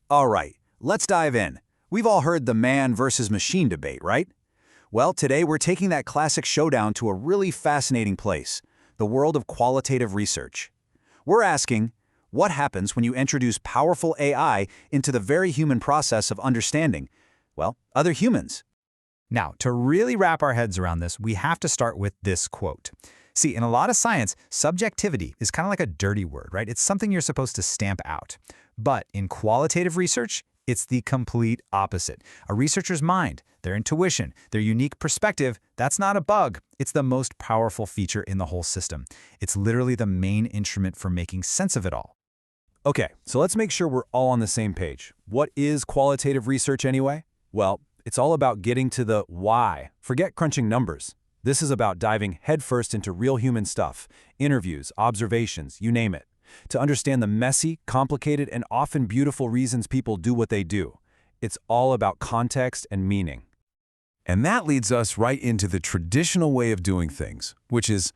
All right, let's dive in. We've all heard the man versus machine debate, right? Well, today we're taking that classic showdown to a really fascinating place, the world of qualitative research. We're asking, what happens when you introduce powerful AI into the very human process of understanding, well, other humans? Now, to really wrap our heads around this, we have to start with this quote. See, in a lot of science, subjectivity is kind of like a dirty word, right? It's something you're supposed to stamp out. But in qualitative research, it's the complete opposite. A researcher's mind, their intuition, their unique perspective, that's not a bug. It's the most powerful feature in the whole system. It's literally the main instrument for making sense of it all. Okay, so let's make sure we're all on the same page. What is qualitative research anyway? Well, it's all about getting to the why. Forget crunching numbers. This is about diving headfirst into real human stuff, interviews, observations, you name it, to understand the messy, complicated, and often beautiful reasons people do what they do. It's all about context and meaning. And that leads us right into the traditional way of doing things, which is,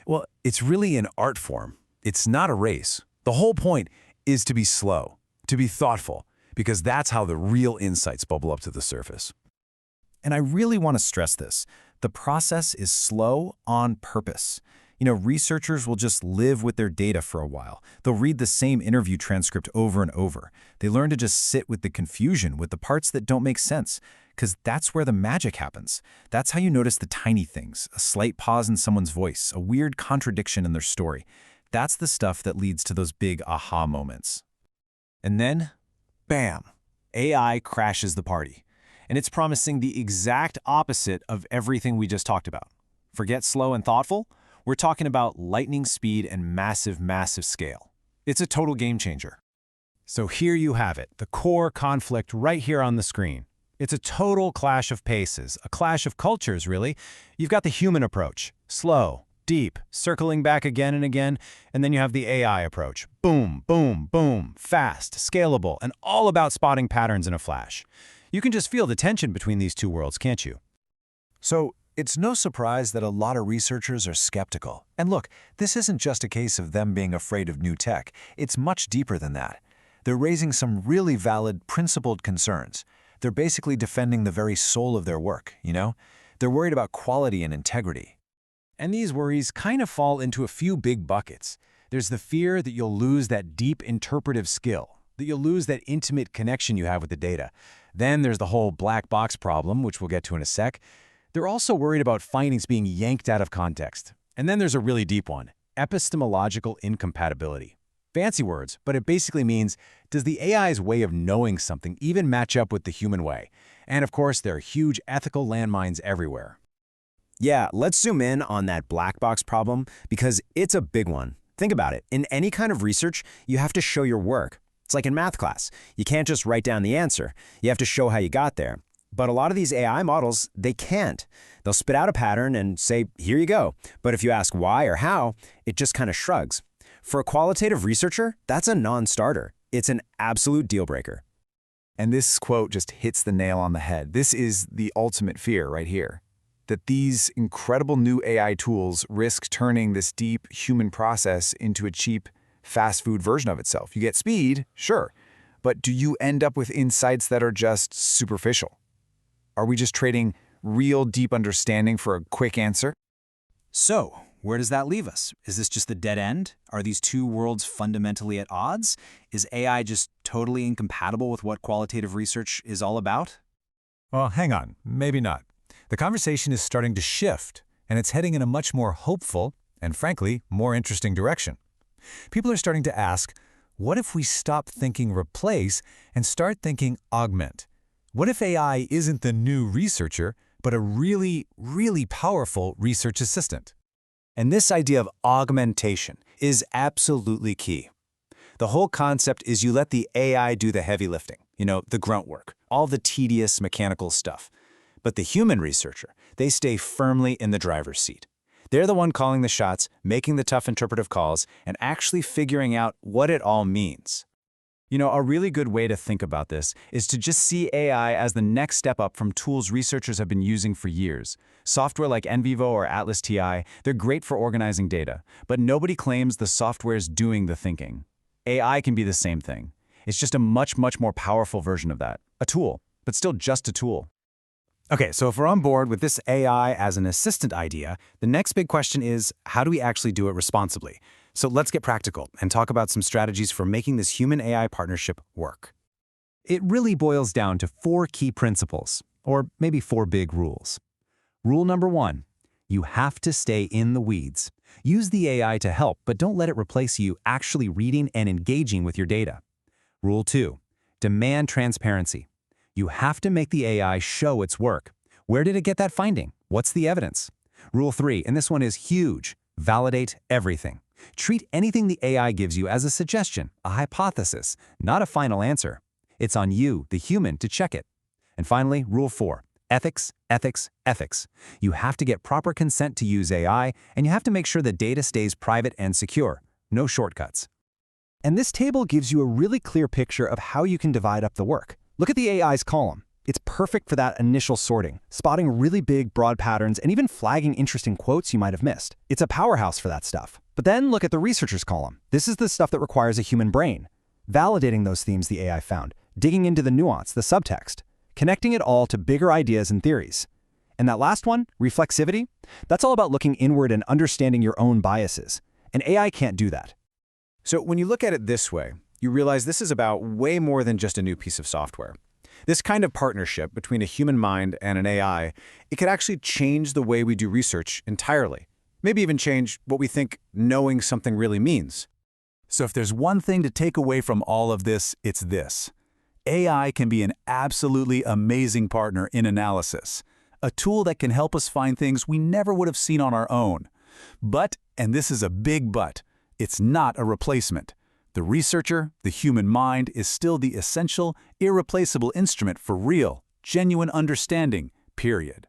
well, it's really an art form. It's not a race. The whole point is to be slow, to be thoughtful, because that's how the real insights bubble up to the surface. And I really want to stress this. The process is slow on purpose. Researchers will just live with their data for a while. They'll read the same interview transcript over and over. They learn to just sit with the confusion, with the parts that don't make sense, because that's where the magic happens. That's how you notice the tiny things, a slight pause in someone's voice, a weird contradiction in their story. That's the stuff that leads to those big aha moments. And then, bam, AI crashes the party. And it's promising the exact opposite of everything we just talked about. Forget slow and thoughtful. We're talking about lightning speed and massive, massive scale. It's a total game changer. So here you have it, the core conflict right here on the screen. It's a total clash of paces, a clash of cultures, really. You've got the human approach, slow, deep, circling back again and again, and then you have the AI approach. Boom, boom, boom, fast, scalable, and all about spotting patterns in a flash. You can just feel the tension between these two worlds, can't you? So, it's no surprise that a lot of researchers are skeptical. And look, this isn't just a case of them being afraid of new tech. It's much deeper than that. They're raising some really valid, principled concerns. They're basically defending the very soul of their work, They're worried about quality and integrity. And these worries kind of fall into a few big buckets. There's the fear that you'll lose that deep interpretive skill, that you'll lose that intimate connection you have with the data. Then there's the whole black box problem, which we'll get to in a sec. They're also worried about findings being yanked out of context. And then there's a really deep one, epistemological incompatibility. Fancy words, but it basically means, does the AI's way of knowing something even match up with the human way? And of course, there are huge ethical landmines everywhere. Yeah, let's zoom in on that black box problem because it's a big one. Think about it. In any kind of research, you have to show your work. It's like in math class. You can't just write down the answer. You have to show how you got there. But a lot of these AI models, they can't. They'll spit out a pattern and say, here you go. But if you ask why or how, it just kind of shrugs. For a qualitative researcher, that's a non-starter. It's an absolute deal breaker. And this quote just hits the nail on the head. This is the ultimate fear right here. That these incredible new AI tools risk turning this deep human process into a cheap, fast food version of itself. You get speed, sure, but do you end up with insights that are just superficial? Are we just trading real deep understanding for a quick answer? So, where does that leave us? Is this just the dead end? Are these two worlds fundamentally at odds? Is AI just totally incompatible with what qualitative research is all about? Well, hang on, maybe not. The conversation is starting to shift, and it's heading in a much more hopeful and, frankly, more interesting direction. People are starting to ask, what if we stop thinking replace and start thinking augment? What if AI isn't the new researcher, but a really, really powerful research assistant? And this idea of augmentation is absolutely key. The whole concept is you let the AI do the heavy lifting, the grunt work, all the tedious mechanical stuff. But the human researcher, they stay firmly in the driver's seat. They're the one calling the shots, making the tough interpretive calls, and actually figuring out what it all means. A really good way to think about this is to just see AI as the next step up from tools researchers have been using for years. Software like NVivo or Atlas TI, they're great for organizing data, but nobody claims the software's doing the thinking. AI can be the same thing. It's just a much, much more powerful version of that. A tool, but still just a tool. Okay, so if we're on board with this AI as an assistant idea, the next big question is, how do we actually do it responsibly? So let's get practical and talk about some strategies for making this human-AI partnership work. It really boils down to 4 key principles, or maybe 4 big rules. Rule number 1, you have to stay in the weeds. Use the AI to help, but don't let it replace you actually reading and engaging with your data. Rule 2, demand transparency. You have to make the AI show its work. Where did it get that finding? What's the evidence? Rule 3, and this one is huge, validate everything. Treat anything the AI gives you as a suggestion, a hypothesis, not a final answer. It's on you, the human, to check it. And finally, Rule 4, ethics, ethics, ethics. You have to get proper consent to use AI, and you have to make sure the data stays private and secure. No shortcuts. And this table gives you a really clear picture of how you can divide up the work. Look at the AI's column. It's perfect for that initial sorting, spotting really big, broad patterns, and even flagging interesting quotes you might have missed. It's a powerhouse for that stuff. But then look at the researcher's column. This is the stuff that requires a human brain. Validating those themes the AI found, digging into the nuance, the subtext, connecting it all to bigger ideas and theories. And that last one, reflexivity, that's all about looking inward and understanding your own biases. And AI can't do that. So when you look at it this way, you realize this is about way more than just a new piece of software. This kind of partnership between a human mind and an AI, it could actually change the way we do research entirely. Maybe even change what we think knowing something really means. So if there's one thing to take away from all of this, it's this. AI can be an absolutely amazing partner in analysis, a tool that can help us find things we never would have seen on our own. But, and this is a big but, it's not a replacement. The researcher, the human mind, is still the essential, irreplaceable instrument for real, genuine understanding, period.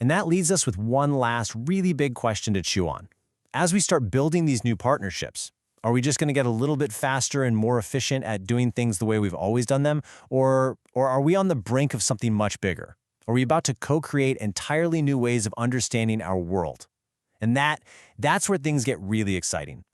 And that leaves us with one last really big question to chew on. As we start building these new partnerships, are we just going to get a little bit faster and more efficient at doing things the way we've always done them? Or are we on the brink of something much bigger? Are we about to co-create entirely new ways of understanding our world? And that's where things get really exciting.